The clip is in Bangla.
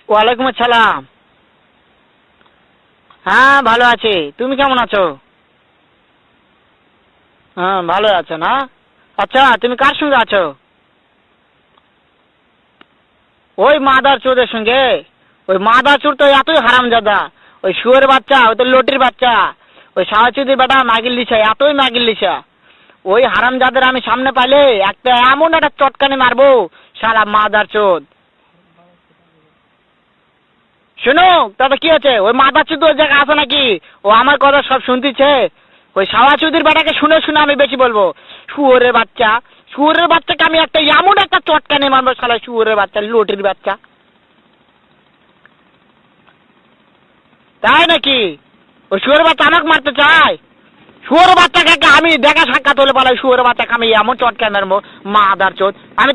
ওয়ালাইকুম আসসালাম। হ্যাঁ ভালো আছি, তুমি কেমন আছো? হ্যাঁ ভালো আছো না? আচ্ছা তুমি কার সঙ্গে আছো? ওই মাদার চোদের সঙ্গে। ওই মাদার চোর তো এতই হারামজাদা। ওই শুয়োর বাচ্চা, ওই তো লটির বাচ্চা, ওই সাহাচুদির বেটা মাগিল লিসা, এতই মাগিল লিসা। ওই হারামজাদের আমি সামনে পাইলে একটা এমন একটা চটকানি মারবো, শালা মাদার চোদ। শুনো, তাতে কি আছে? ওই মাদার চোদ ওই জায়গায় আছে নাকি? ও আমার কথা সব শুনতেছে। ওই সাওয়াচুদির বেটাকে শুনে শুনে আমি বেশি বলবো। শুয়োরের বাচ্চা, শুয়োরের বাচ্চাকে আমি একটা এমন একটা চটকানি মারবো, শালা শুয়োরের বাচ্চা, লটির বাচ্চা। তাই নাকি? ওই শুয়োরের বাচ্চা আমাকে মারতে চায়? শুয়োরের বাচ্চাকে আমি দেখা সাক্ষাৎ হলে বলে শুয়োরের বাচ্চাকে আমি এমন চটকানি মারবো, মাদার চোদ। আমি